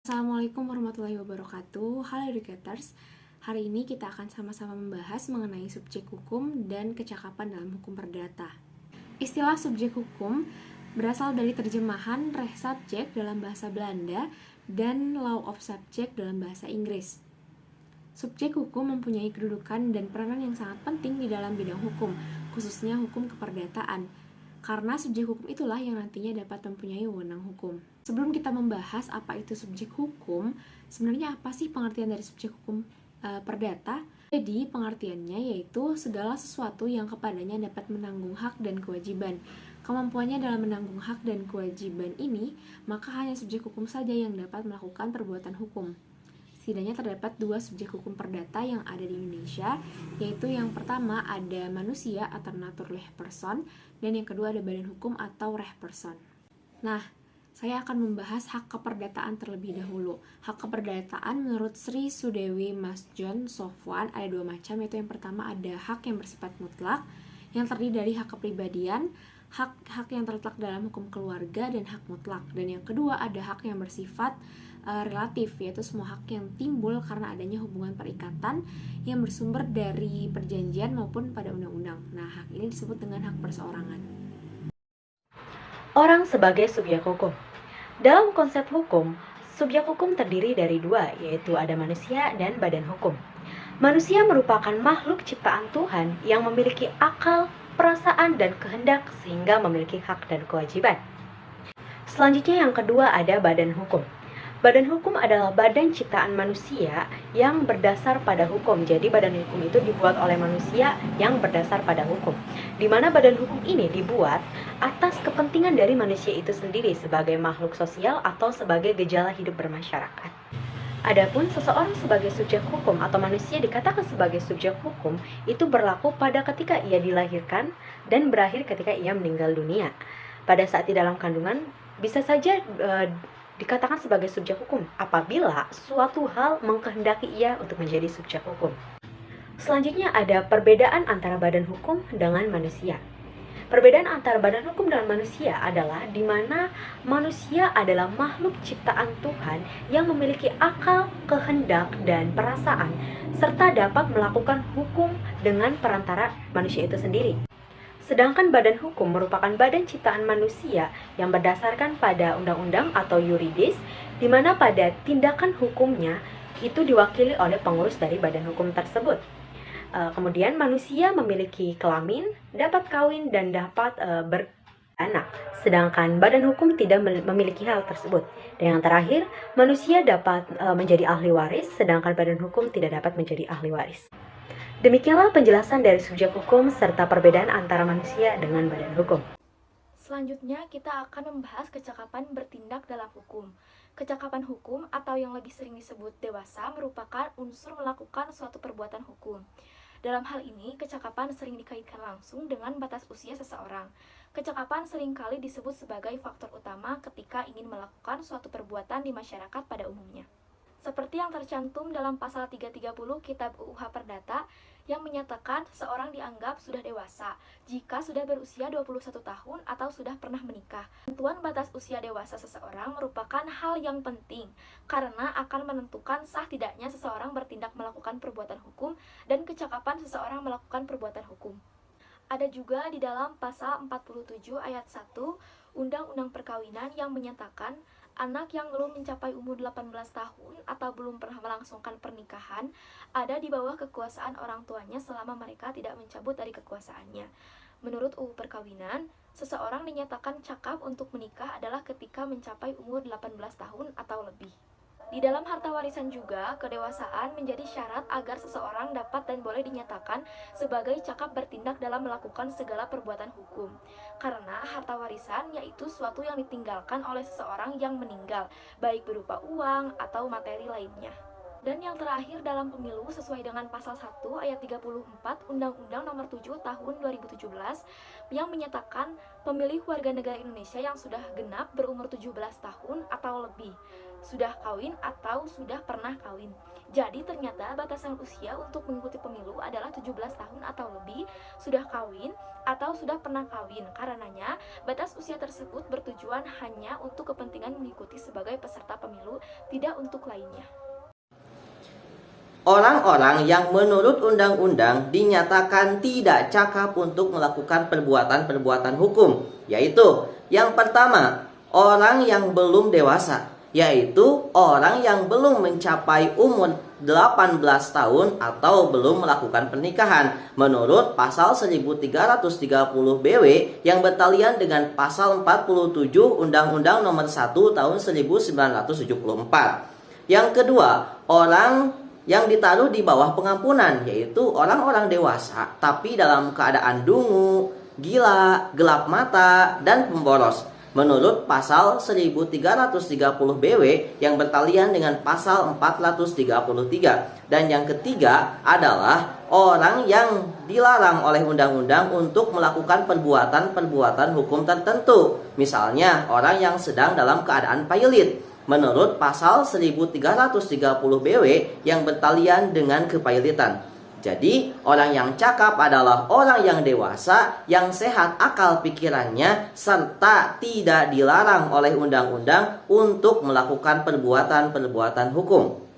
Assalamualaikum warahmatullahi wabarakatuh. Halo educators. Hari ini kita akan sama-sama membahas mengenai subjek hukum dan kecakapan dalam hukum perdata. Istilah subjek hukum berasal dari terjemahan Rechtsubject dalam bahasa Belanda dan Law of Subject dalam bahasa Inggris. Subjek hukum mempunyai kedudukan dan peranan yang sangat penting di dalam bidang hukum, khususnya hukum keperdataan. Karena subjek hukum itulah yang nantinya dapat mempunyai wewenang hukum. Sebelum kita membahas apa itu subjek hukum, sebenarnya apa sih pengertian dari subjek hukum perdata? Jadi, pengertiannya yaitu segala sesuatu yang kepadanya dapat menanggung hak dan kewajiban. Kemampuannya dalam menanggung hak dan kewajiban ini, maka hanya subjek hukum saja yang dapat melakukan perbuatan hukum. Setidaknya terdapat dua subjek hukum perdata yang ada di Indonesia, yaitu yang pertama ada manusia atau naturlich person, dan yang kedua ada badan hukum atau Rechtsperson. Nah, saya akan membahas hak keperdataan terlebih dahulu. Hak keperdataan menurut Sri Sudewi Mas John Sofwan ada dua macam, yaitu yang pertama ada hak yang bersifat mutlak, yang terdiri dari hak kepribadian, hak yang terletak dalam hukum keluarga, dan hak mutlak. Dan yang kedua ada hak yang bersifat relatif, yaitu semua hak yang timbul karena adanya hubungan perikatan yang bersumber dari perjanjian maupun pada undang-undang. Nah, hak ini disebut dengan hak perseorangan. Orang sebagai subjek hukum. Dalam konsep hukum, subjek hukum terdiri dari dua, yaitu ada manusia dan badan hukum. Manusia merupakan makhluk ciptaan Tuhan yang memiliki akal, perasaan, dan kehendak sehingga memiliki hak dan kewajiban. Selanjutnya yang kedua ada badan hukum. Badan hukum adalah badan ciptaan manusia yang berdasar pada hukum. Jadi badan hukum itu dibuat oleh manusia yang berdasar pada hukum. Di mana badan hukum ini dibuat atas kepentingan dari manusia itu sendiri sebagai makhluk sosial atau sebagai gejala hidup bermasyarakat. Adapun seseorang sebagai subjek hukum atau manusia dikatakan sebagai subjek hukum itu berlaku pada ketika ia dilahirkan dan berakhir ketika ia meninggal dunia. Pada saat di dalam kandungan bisa saja dikatakan sebagai subjek hukum apabila suatu hal mengkehendaki ia untuk menjadi subjek hukum. Selanjutnya ada perbedaan antara badan hukum dengan manusia. Perbedaan antara badan hukum dan manusia adalah di mana manusia adalah makhluk ciptaan Tuhan yang memiliki akal, kehendak, dan perasaan serta dapat melakukan hukum dengan perantara manusia itu sendiri. Sedangkan badan hukum merupakan badan ciptaan manusia yang berdasarkan pada undang-undang atau yuridis, di mana pada tindakan hukumnya itu diwakili oleh pengurus dari badan hukum tersebut. Kemudian manusia memiliki kelamin, dapat kawin, dan dapat beranak. Sedangkan badan hukum tidak memiliki hal tersebut. Dan yang terakhir, manusia dapat menjadi ahli waris, sedangkan badan hukum tidak dapat menjadi ahli waris. Demikianlah penjelasan dari subjek hukum serta perbedaan antara manusia dengan badan hukum. Selanjutnya kita akan membahas kecakapan bertindak dalam hukum. Kecakapan hukum atau yang lebih sering disebut dewasa merupakan unsur melakukan suatu perbuatan hukum. Dalam hal ini, kecakapan sering dikaitkan langsung dengan batas usia seseorang. Kecakapan seringkali disebut sebagai faktor utama ketika ingin melakukan suatu perbuatan di masyarakat pada umumnya. Seperti yang tercantum dalam pasal 330 Kitab UUH Perdata yang menyatakan seorang dianggap sudah dewasa jika sudah berusia 21 tahun atau sudah pernah menikah. Tentuan batas usia dewasa seseorang merupakan hal yang penting karena akan menentukan sah tidaknya seseorang bertindak melakukan perbuatan hukum dan kecakapan seseorang melakukan perbuatan hukum. Ada juga di dalam pasal 47 ayat 1 Undang-Undang Perkawinan yang menyatakan anak yang belum mencapai umur 18 tahun atau belum pernah melangsungkan pernikahan ada di bawah kekuasaan orang tuanya selama mereka tidak mencabut dari kekuasaannya. Menurut UU Perkawinan, seseorang dinyatakan cakap untuk menikah adalah ketika mencapai umur 18 tahun atau lebih. Di dalam harta warisan juga, kedewasaan menjadi syarat agar seseorang dapat dan boleh dinyatakan sebagai cakap bertindak dalam melakukan segala perbuatan hukum. Karena harta warisan yaitu suatu yang ditinggalkan oleh seseorang yang meninggal, baik berupa uang atau materi lainnya. Dan yang terakhir dalam pemilu sesuai dengan pasal 1 ayat 34 Undang-Undang Nomor 7 Tahun 2017 yang menyatakan pemilih warga negara Indonesia yang sudah genap berumur 17 tahun atau lebih, sudah kawin atau sudah pernah kawin. Jadi ternyata batasan usia untuk mengikuti pemilu adalah 17 tahun atau lebih, sudah kawin atau sudah pernah kawin. Karenanya batas usia tersebut bertujuan hanya untuk kepentingan mengikuti sebagai peserta pemilu, tidak untuk lainnya. Orang-orang yang menurut undang-undang dinyatakan tidak cakap untuk melakukan perbuatan-perbuatan hukum, yaitu yang pertama, orang yang belum dewasa, yaitu orang yang belum mencapai umur 18 tahun atau belum melakukan pernikahan menurut pasal 1330 BW yang bertalian dengan pasal 47 Undang-Undang Nomor 1 Tahun 1974. Yang kedua, orang yang ditaruh di bawah pengampunan, yaitu orang-orang dewasa tapi dalam keadaan dungu, gila, gelap mata, dan pemboros menurut pasal 1330 BW yang bertalian dengan pasal 433. Dan yang ketiga adalah orang yang dilarang oleh undang-undang untuk melakukan perbuatan-perbuatan hukum tertentu, misalnya orang yang sedang dalam keadaan pailit menurut pasal 1330 BW yang bertalian dengan kepailitan. Jadi, orang yang cakap adalah orang yang dewasa, yang sehat akal pikirannya, serta tidak dilarang oleh undang-undang untuk melakukan perbuatan-perbuatan hukum.